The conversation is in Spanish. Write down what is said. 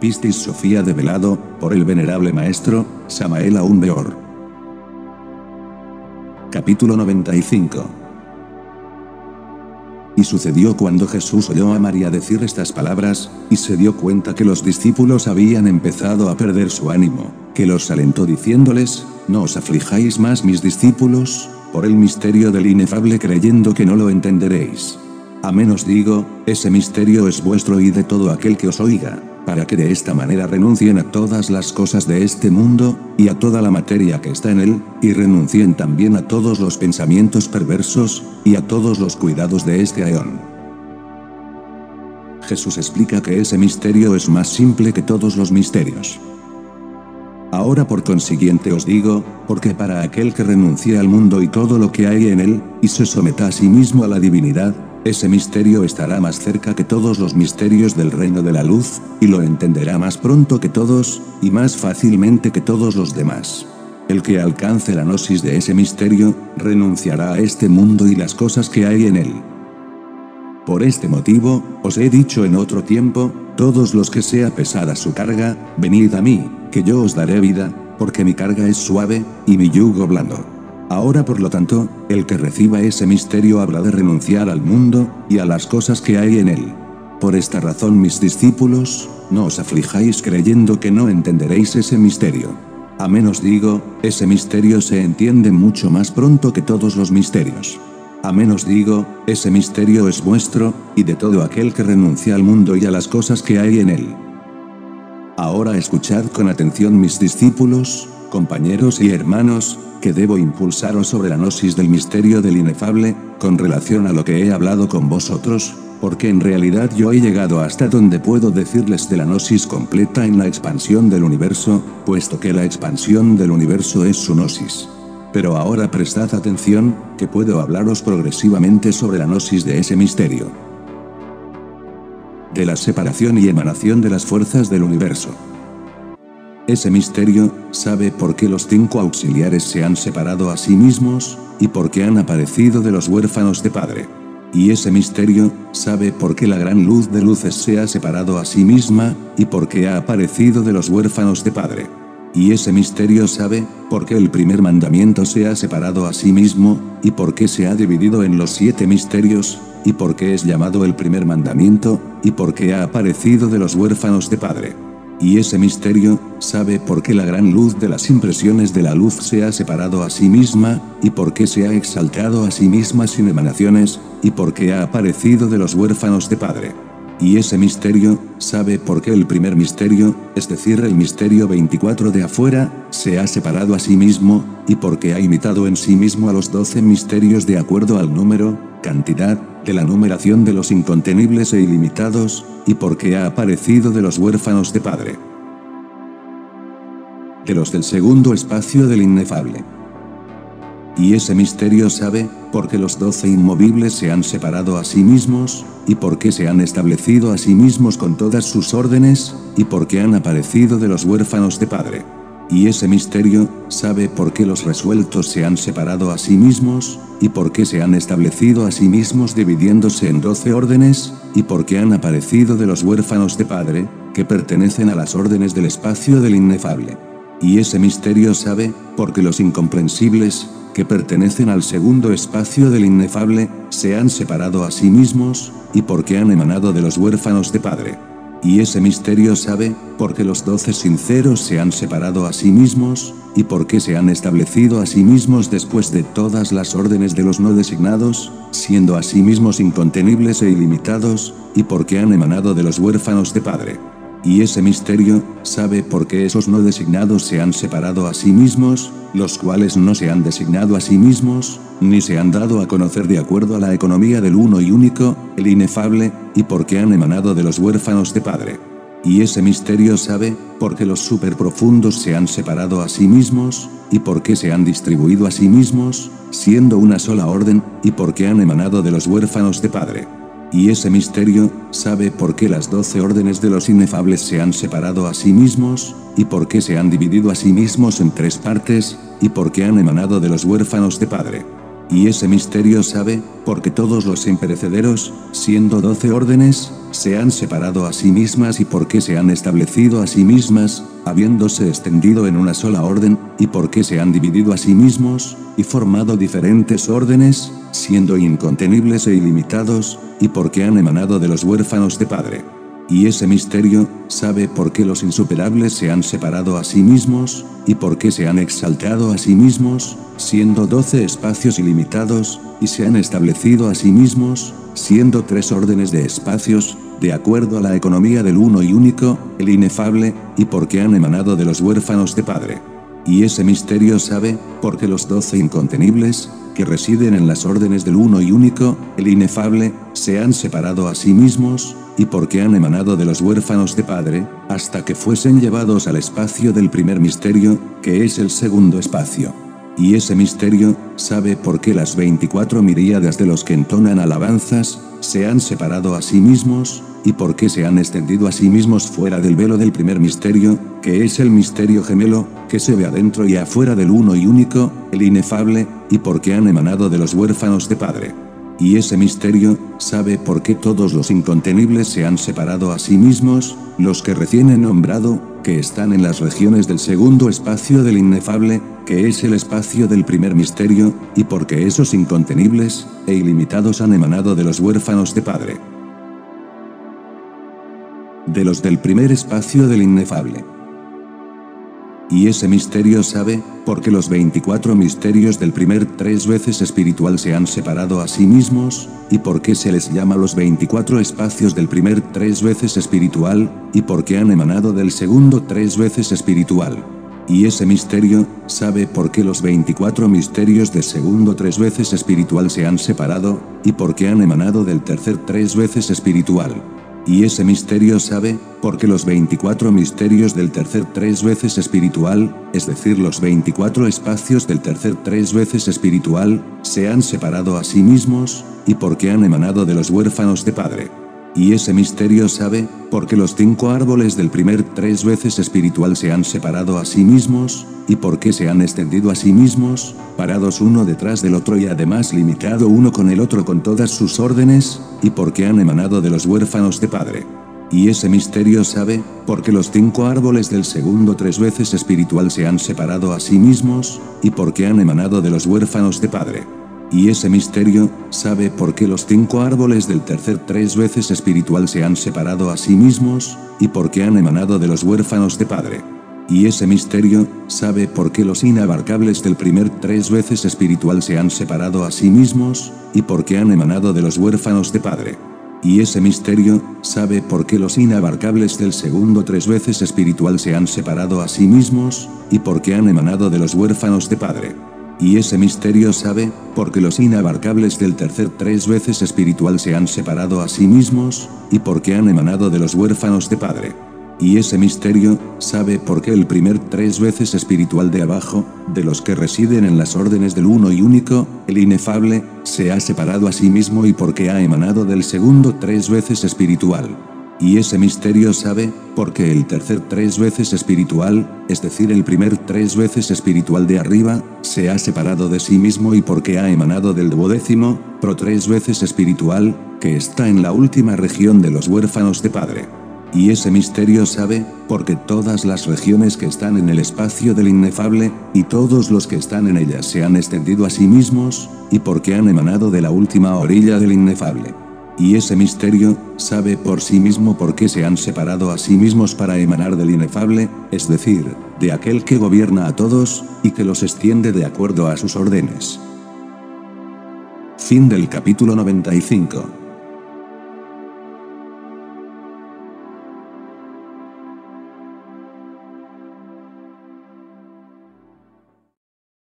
Pistis Sofía develado, por el venerable maestro, Samael Aun Weor. Capítulo 95. Y sucedió cuando Jesús oyó a María decir estas palabras, y se dio cuenta que los discípulos habían empezado a perder su ánimo, que los alentó diciéndoles: no os aflijáis más, mis discípulos, por el misterio del inefable, creyendo que no lo entenderéis. Amén os digo, ese misterio es vuestro y de todo aquel que os oiga, para que de esta manera renuncien a todas las cosas de este mundo, y a toda la materia que está en él, y renuncien también a todos los pensamientos perversos, y a todos los cuidados de este aeón. Jesús explica que ese misterio es más simple que todos los misterios. Ahora por consiguiente os digo, porque para aquel que renuncie al mundo y todo lo que hay en él, y se someta a sí mismo a la divinidad, ese misterio estará más cerca que todos los misterios del reino de la luz, y lo entenderá más pronto que todos, y más fácilmente que todos los demás. El que alcance la gnosis de ese misterio, renunciará a este mundo y las cosas que hay en él. Por este motivo, os he dicho en otro tiempo, todos los que sea pesada su carga, venid a mí, que yo os daré vida, porque mi carga es suave, y mi yugo blando. Ahora por lo tanto, el que reciba ese misterio habrá de renunciar al mundo, y a las cosas que hay en él. Por esta razón, mis discípulos, no os aflijáis creyendo que no entenderéis ese misterio. Amén os digo, ese misterio se entiende mucho más pronto que todos los misterios. Amén os digo, ese misterio es vuestro, y de todo aquel que renuncia al mundo y a las cosas que hay en él. Ahora escuchad con atención, mis discípulos, compañeros y hermanos, que debo impulsaros sobre la gnosis del misterio del inefable, con relación a lo que he hablado con vosotros, porque en realidad yo he llegado hasta donde puedo decirles de la gnosis completa en la expansión del universo, puesto que la expansión del universo es su gnosis. Pero ahora prestad atención, que puedo hablaros progresivamente sobre la gnosis de ese misterio. De la separación y emanación de las fuerzas del universo. Ese misterio sabe por qué los 5 auxiliares se han separado a sí mismos, y por qué han aparecido de los huérfanos de padre. Y ese misterio sabe por qué la gran luz de luces se ha separado a sí misma, y por qué ha aparecido de los huérfanos de padre. Y ese misterio sabe por qué el primer mandamiento se ha separado a sí mismo, y por qué se ha dividido en los 7 misterios, y por qué es llamado el primer mandamiento, y por qué ha aparecido de los huérfanos de padre. Y ese misterio sabe por qué la gran luz de las impresiones de la luz se ha separado a sí misma, y por qué se ha exaltado a sí misma sin emanaciones, y por qué ha aparecido de los huérfanos de padre. Y ese misterio sabe por qué el primer misterio, es decir, el misterio 24 de afuera, se ha separado a sí mismo, y por qué ha imitado en sí mismo a los 12 misterios de acuerdo al número, cantidad, de la numeración de los incontenibles e ilimitados, y por qué ha aparecido de los huérfanos de padre. De los del segundo espacio del inefable. Y ese misterio sabe por qué los 12 inmovibles se han separado a sí mismos, y por qué se han establecido a sí mismos con todas sus órdenes, y por qué han aparecido de los huérfanos de padre. Y ese misterio sabe por qué los resueltos se han separado a sí mismos, y por qué se han establecido a sí mismos dividiéndose en 12 órdenes, y por qué han aparecido de los huérfanos de padre, que pertenecen a las órdenes del espacio del inefable. Y ese misterio sabe por qué los incomprensibles, que pertenecen al segundo espacio del inefable, se han separado a sí mismos, y por qué han emanado de los huérfanos de padre. Y ese misterio sabe por qué los 12 sinceros se han separado a sí mismos, y por qué se han establecido a sí mismos después de todas las órdenes de los no designados, siendo a sí mismos incontenibles e ilimitados, y por qué han emanado de los huérfanos de padre. Y ese misterio sabe por qué esos no designados se han separado a sí mismos, los cuales no se han designado a sí mismos, ni se han dado a conocer de acuerdo a la economía del uno y único, el inefable, y por qué han emanado de los huérfanos de padre. Y ese misterio sabe por qué los superprofundos se han separado a sí mismos, y por qué se han distribuido a sí mismos, siendo una sola orden, y por qué han emanado de los huérfanos de padre. Y ese misterio sabe por qué las 12 órdenes de los inefables se han separado a sí mismos, y por qué se han dividido a sí mismos en 3 partes, y por qué han emanado de los huérfanos de padre. Y ese misterio sabe por qué todos los imperecederos, siendo 12 órdenes, se han separado a sí mismas y por qué se han establecido a sí mismas, habiéndose extendido en una sola orden, y por qué se han dividido a sí mismos, y formado diferentes órdenes, siendo incontenibles e ilimitados, y por qué han emanado de los huérfanos de padre. Y ese misterio sabe por qué los insuperables se han separado a sí mismos, y por qué se han exaltado a sí mismos, siendo 12 espacios ilimitados, y se han establecido a sí mismos, siendo 3 órdenes de espacios, de acuerdo a la economía del uno y único, el inefable, y por qué han emanado de los huérfanos de padre. Y ese misterio sabe por qué los 12 incontenibles, que residen en las órdenes del uno y único, el inefable, se han separado a sí mismos, y por qué han emanado de los huérfanos de padre, hasta que fuesen llevados al espacio del primer misterio, que es el segundo espacio. Y ese misterio sabe por qué las 24 miríadas de los que entonan alabanzas se han separado a sí mismos, y por qué se han extendido a sí mismos fuera del velo del primer misterio, que es el misterio gemelo, que se ve adentro y afuera del uno y único, el inefable, y por qué han emanado de los huérfanos de padre. Y ese misterio sabe por qué todos los incontenibles se han separado a sí mismos, los que recién he nombrado, que están en las regiones del segundo espacio del inefable, que es el espacio del primer misterio, y porque esos incontenibles e ilimitados han emanado de los huérfanos de padre. De los del primer espacio del inefable. Y ese misterio sabe por qué los 24 misterios del primer 3 veces espiritual se han separado a sí mismos, y por qué se les llama los 24 espacios del primer 3 veces espiritual, y por qué han emanado del segundo 3 veces espiritual. Y ese misterio sabe por qué los 24 misterios del segundo 3 veces espiritual se han separado, y por qué han emanado del tercer 3 veces espiritual. Y ese misterio sabe por qué los 24 misterios del tercer 3 veces espiritual, es decir los 24 espacios del tercer 3 veces espiritual, se han separado a sí mismos, y por qué han emanado de los huérfanos de padre. Y ese misterio sabe por qué los 5 árboles del primer 3 veces espiritual se han separado a sí mismos, y por qué se han extendido a sí mismos, parados uno detrás del otro y además limitado uno con el otro con todas sus órdenes, y por qué han emanado de los huérfanos de padre. Y ese misterio sabe por qué los 5 árboles del segundo 3 veces espiritual se han separado a sí mismos, y por qué han emanado de los huérfanos de padre. Y ese misterio sabe por qué los 5 árboles del tercer 3 veces espiritual se han separado a sí mismos, y por qué han emanado de los huérfanos de padre. Y ese misterio sabe por qué los inabarcables del primer 3 veces espiritual se han separado a sí mismos, y por qué han emanado de los huérfanos de padre. Y ese misterio sabe por qué los inabarcables del segundo 3 veces espiritual se han separado a sí mismos, y por qué han emanado de los huérfanos de padre. Y ese misterio sabe por qué los inabarcables del tercer 3 veces espiritual se han separado a sí mismos, y por qué han emanado de los huérfanos de padre. Y ese misterio sabe por qué el primer 3 veces espiritual de abajo, de los que residen en las órdenes del uno y único, el inefable, se ha separado a sí mismo y por qué ha emanado del segundo 3 veces espiritual. Y ese misterio sabe por qué el tercer 3 veces espiritual, es decir el primer 3 veces espiritual de arriba, se ha separado de sí mismo y por qué ha emanado del 12º, pro 3 veces espiritual, que está en la última región de los huérfanos de padre. Y ese misterio sabe por qué todas las regiones que están en el espacio del inefable, y todos los que están en ellas se han extendido a sí mismos, y por qué han emanado de la última orilla del inefable. Y ese misterio sabe por sí mismo por qué se han separado a sí mismos para emanar del inefable, es decir, de aquel que gobierna a todos, y que los extiende de acuerdo a sus órdenes. Fin del capítulo 95.